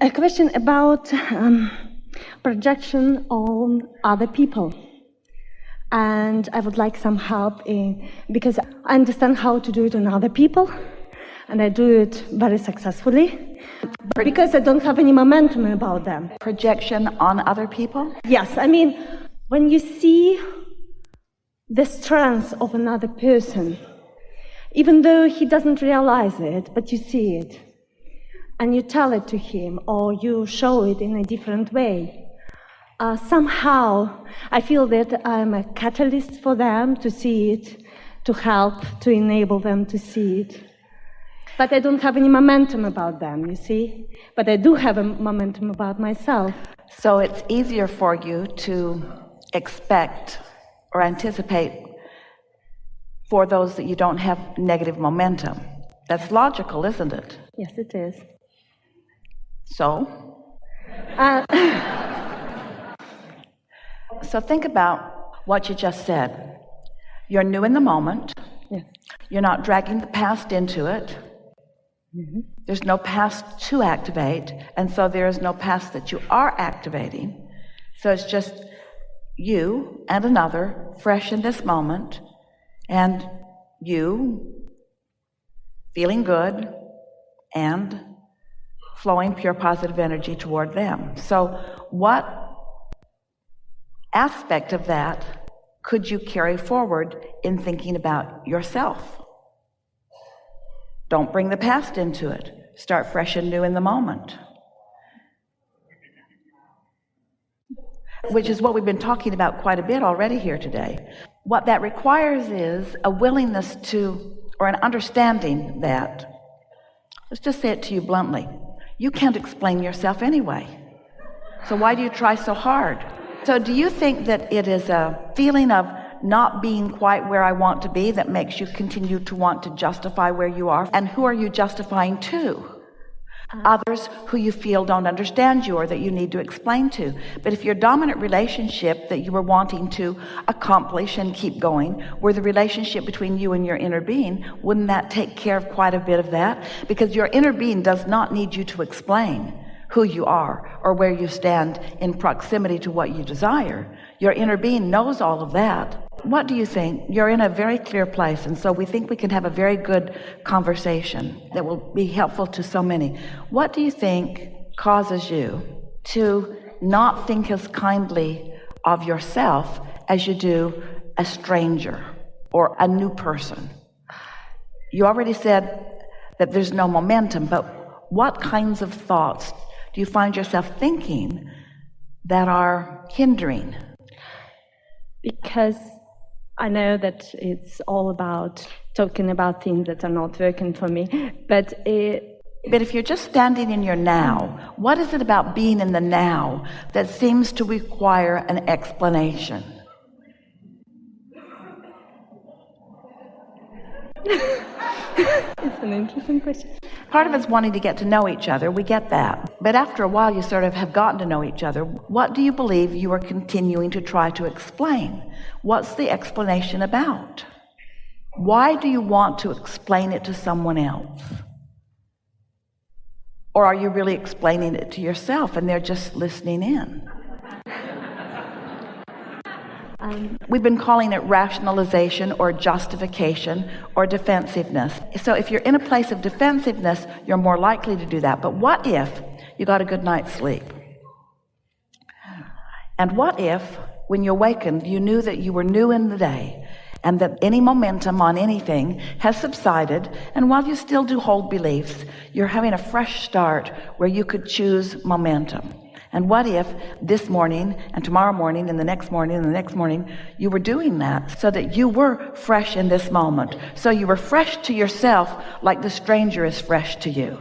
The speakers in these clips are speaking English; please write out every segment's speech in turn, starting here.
A question about projection on other people. And I would like some help because I understand how to do it on other people, and I do it very successfully, because I don't have any momentum about them. Projection on other people? Yes, I mean, when you see the strength of another person, even though he doesn't realize it, but you see it, and you tell it to him, or you show it in a different way, somehow I feel that I'm a catalyst for them to see it, to help, to enable them to see it. But I don't have any momentum about them, you see? But I do have a momentum about myself. So it's easier for you to expect or anticipate for those that you don't have negative momentum. That's logical, isn't it? Yes, it is. So? So think about what you just said. You're new in the moment. Yes. You're not dragging the past into it. Mm-hmm. There's no past to activate, and so there is no past that you are activating. So it's just you and another, fresh in this moment, and you feeling good and flowing pure positive energy toward them. So what aspect of that could you carry forward in thinking about yourself? Don't bring the past into it. Start fresh and new in the moment. Which is what we've been talking about quite a bit already here today. What that requires is a willingness to, or an understanding that, let's just say it to you bluntly, you can't explain yourself anyway. So why do you try so hard? So do you think that it is a feeling of not being quite where I want to be that makes you continue to want to justify where you are? And who are you justifying to? Others who you feel don't understand you or that you need to explain to. But if your dominant relationship that you were wanting to accomplish and keep going were the relationship between you and your inner being, wouldn't that take care of quite a bit of that? Because your inner being does not need you to explain who you are or where you stand in proximity to what you desire. Your inner being knows all of that. What do you think? You're in a very clear place, and so we think we can have a very good conversation that will be helpful to so many. What do you think causes you to not think as kindly of yourself as you do a stranger or a new person? You already said that there's no momentum, but what kinds of thoughts do you find yourself thinking that are hindering? Because I know that it's all about talking about things that are not working for me, but if you're just standing in your now, what is it about being in the now that seems to require an explanation? It's an interesting question. Part of it's wanting to get to know each other. We get that. But after a while, you sort of have gotten to know each other. What do you believe you are continuing to try to explain? What's the explanation about? Why do you want to explain it to someone else? Or are you really explaining it to yourself and they're just listening in? We've been calling it rationalization or justification or defensiveness. So if you're in a place of defensiveness, you're more likely to do that. But what if you got a good night's sleep? And what if, when you awakened, you knew that you were new in the day and that any momentum on anything has subsided, and while you still do hold beliefs, you're having a fresh start where you could choose momentum? And what if this morning and tomorrow morning and the next morning and the next morning you were doing that so that you were fresh in this moment? So you were fresh to yourself like the stranger is fresh to you.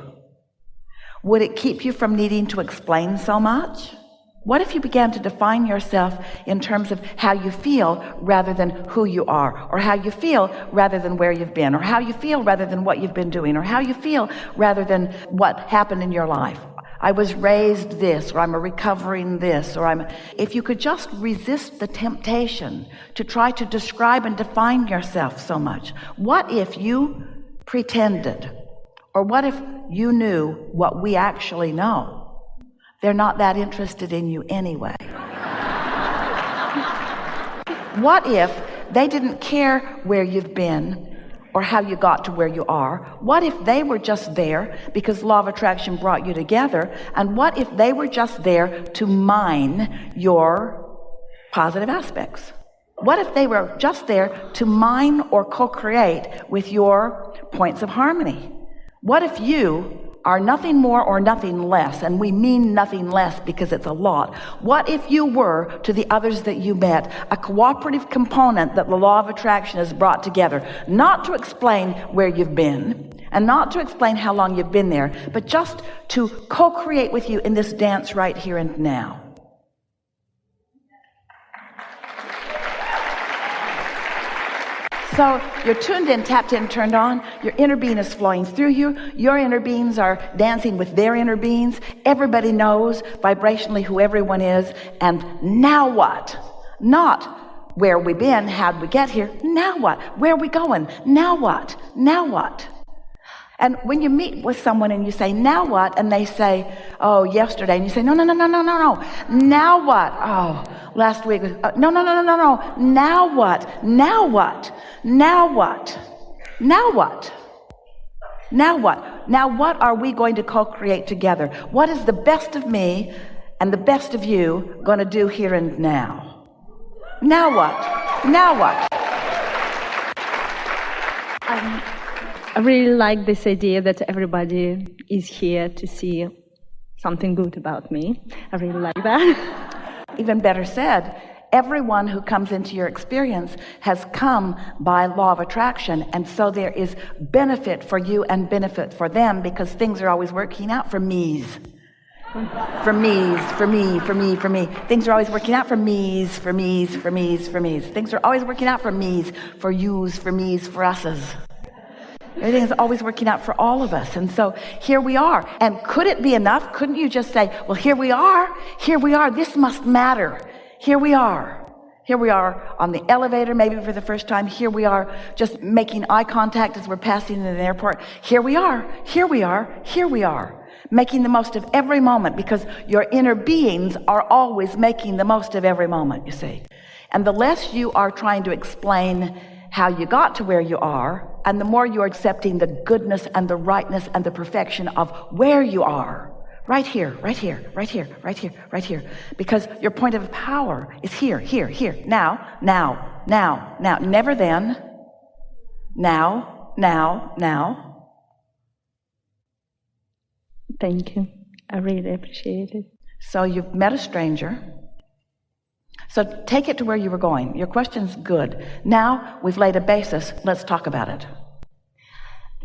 Would it keep you from needing to explain so much? What if you began to define yourself in terms of how you feel rather than who you are, or how you feel rather than where you've been, or how you feel rather than what you've been doing, or how you feel rather than what happened in your life? I was raised this, or I'm a recovering this, or if you could just resist the temptation to try to describe and define yourself so much. What if you pretended, or what if you knew what we actually know? they're not that interested in you anyway. What if they didn't care where you've been or how you got to where you are? What if they were just there because law of attraction brought you together? And what if they were just there to mine your positive aspects? What if they were just there to mine or co-create with your points of harmony? What if you are nothing more or nothing less, and we mean nothing less because it's a lot? What if you were, to the others that you met, a cooperative component that the law of attraction has brought together, not to explain where you've been and not to explain how long you've been there, but just to co-create with you in this dance right here and now? So you're tuned in, tapped in, turned on. Your inner being is flowing through you. Your inner beings are dancing with their inner beings. Everybody knows vibrationally who everyone is. And now what? Not where we've been, how'd we get here? Now what? Where are we going? Now what? Now what? And when you meet with someone and you say, now what? And they say, oh, yesterday. And you say, no. Now what? Oh, last week. No. Now what? Now what? Now what? Now what? Now what? Now what are we going to co-create together? What is the best of me and the best of you going to do here and now? Now what? Now what? I really like this idea that everybody is here to see something good about me. I really like that. Even better said, everyone who comes into your experience has come by law of attraction, and so there is benefit for you and benefit for them, because things are always working out for me's. For me's, for me. Things are always working out for me's. Things are always working out for me's, for you's, for me's, for us's. Everything is always working out for all of us. And so here we are. And could it be enough? Couldn't you just say, well, here we are, this must matter. Here we are on the elevator, maybe for the first time. Here we are just making eye contact as we're passing in an airport. Here we are, making the most of every moment, because your inner beings are always making the most of every moment, you see. And the less you are trying to explain how you got to where you are, and the more you're accepting the goodness and the rightness and the perfection of where you are, right here, because your point of power is here, now, never then, now. Thank you. I really appreciate it. So you've met a stranger. So take it to where you were going. Your question's good. Now we've laid a basis. Let's talk about it.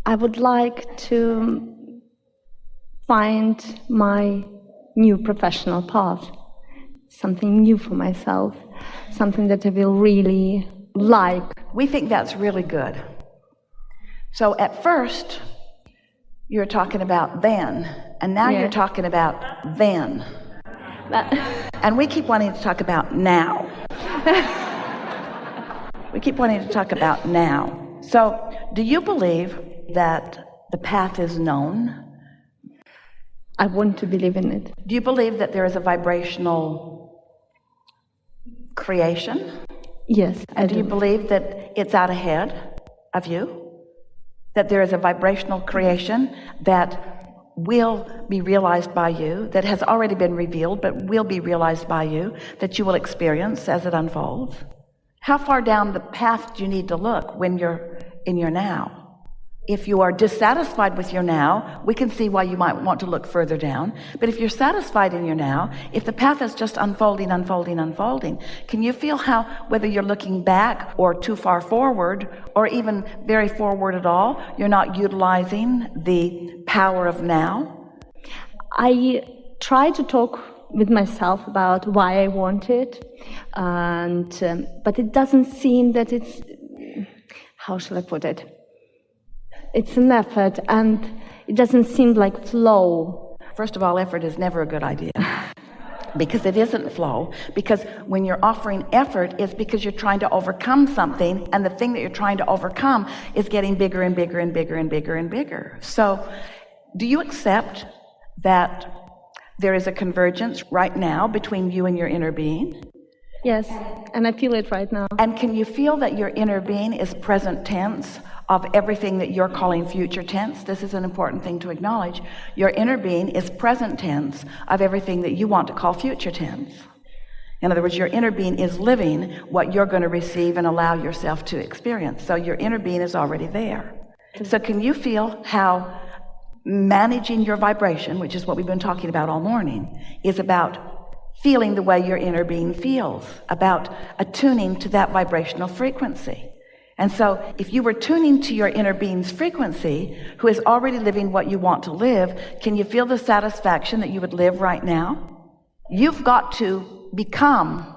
I would like to find my new professional path, something new for myself, something that I will really like. We think that's really good. So at first, you're talking about then, and now you're talking about then. And we keep wanting to talk about now. We keep wanting to talk about now. So, do you believe that the path is known? I want to believe in it. Do you believe that there is a vibrational creation? Yes, I do. Do you believe that it's out ahead of you? That there is a vibrational creation that will be realized by you, that has already been revealed, but will be realized by you, that you will experience as it unfolds? How far down the path do you need to look when you're in your now? If you are dissatisfied with your now, we can see why you might want to look further down. But if you're satisfied in your now, if the path is just unfolding, can you feel how, whether you're looking back or too far forward, or even very forward at all, you're not utilizing the power of now? I try to talk with myself about why I want it, but it doesn't seem that it's, how shall I put it? It's an effort, and it doesn't seem like flow. First of all, effort is never a good idea, because it isn't flow. Because when you're offering effort, it's because you're trying to overcome something, and the thing that you're trying to overcome is getting bigger and bigger and bigger and bigger and bigger. So, do you accept that There is a convergence right now between you and your inner being. Yes, and I feel it right now. And can you feel that your inner being is present tense of everything that you're calling future tense? This is an important thing to acknowledge. Your inner being is present tense of everything that you want to call future tense. In other words, your inner being is living what you're going to receive and allow yourself to experience. So your inner being is already there. So can you feel how managing your vibration, which is what we've been talking about all morning, is about feeling the way your inner being feels, about attuning to that vibrational frequency. And so if you were tuning to your inner being's frequency, who is already living what you want to live, can you feel the satisfaction that you would live right now? You've got to become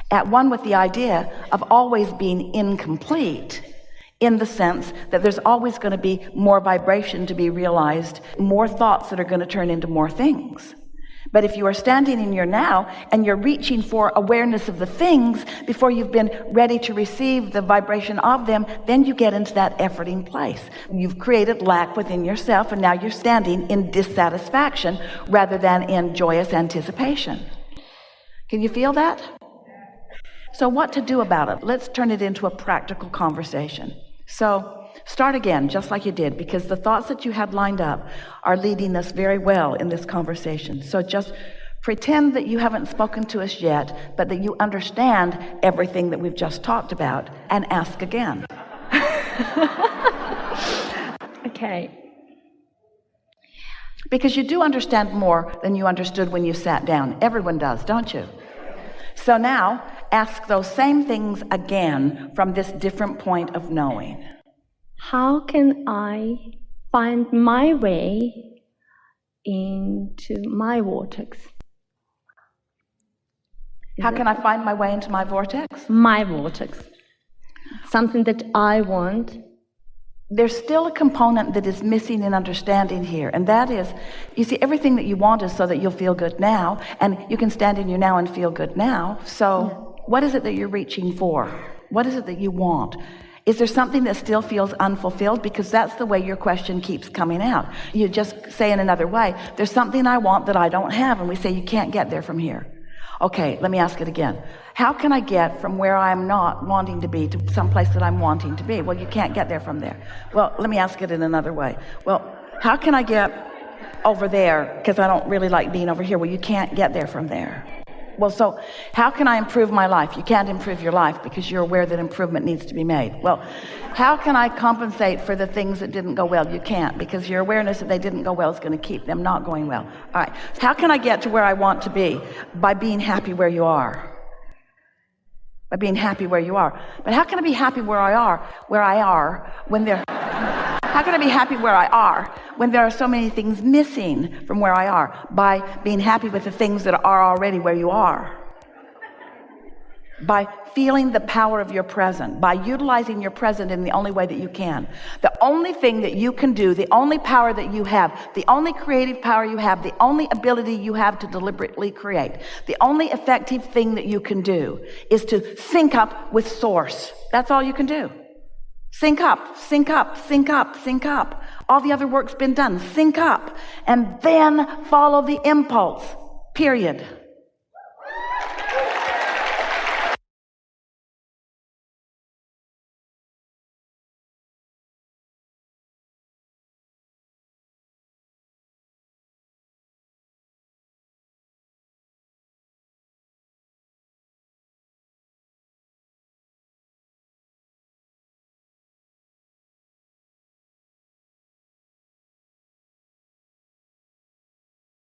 at one with the idea of always being incomplete, in the sense that there's always going to be more vibration to be realized, more thoughts that are going to turn into more things. But if you are standing in your now and you're reaching for awareness of the things before you've been ready to receive the vibration of them, then you get into that efforting place. You've created lack within yourself, and now you're standing in dissatisfaction rather than in joyous anticipation. Can you feel that? So what to do about it? Let's turn it into a practical conversation. So start again, just like you did, because the thoughts that you had lined up are leading us very well in this conversation. So just pretend that you haven't spoken to us yet, but that you understand everything that we've just talked about, and ask again. Okay. Because you do understand more than you understood when you sat down. Everyone does, don't you? So now, ask those same things again from this different point of knowing. How can I find my way into my vortex? How can I find my way into my vortex? My vortex. Something that I want. There's still a component that is missing in understanding here, and that is, you see, everything that you want is so that you'll feel good now, and you can stand in your now and feel good now. So what is it that you're reaching for? What is it that you want? Is there something that still feels unfulfilled? Because that's the way your question keeps coming out. You just say in another way, there's something I want that I don't have, and we say you can't get there from here. Okay, let me ask it again. How can I get from where I'm not wanting to be to someplace that I'm wanting to be? Well, you can't get there from there. Well, let me ask it in another way. Well, how can I get over there? Because I don't really like being over here. Well, you can't get there from there. Well, so how can I improve my life? You can't improve your life because you're aware that improvement needs to be made. Well, how can I compensate for the things that didn't go well? You can't, because your awareness that they didn't go well is going to keep them not going well. All right. How can I get to where I want to be? By being happy where you are. By being happy where you are. But how can I be happy where I are when there... How can I be happy where I are when there are so many things missing from where I are? By being happy with the things that are already where you are. By feeling the power of your present. By utilizing your present in the only way that you can. The only thing that you can do, the only power that you have, the only creative power you have, the only ability you have to deliberately create, the only effective thing that you can do is to sync up with Source. That's all you can do. Sync up, sync up, sync up, sync up. All the other work's been done. Sync up. And then follow the impulse. Period.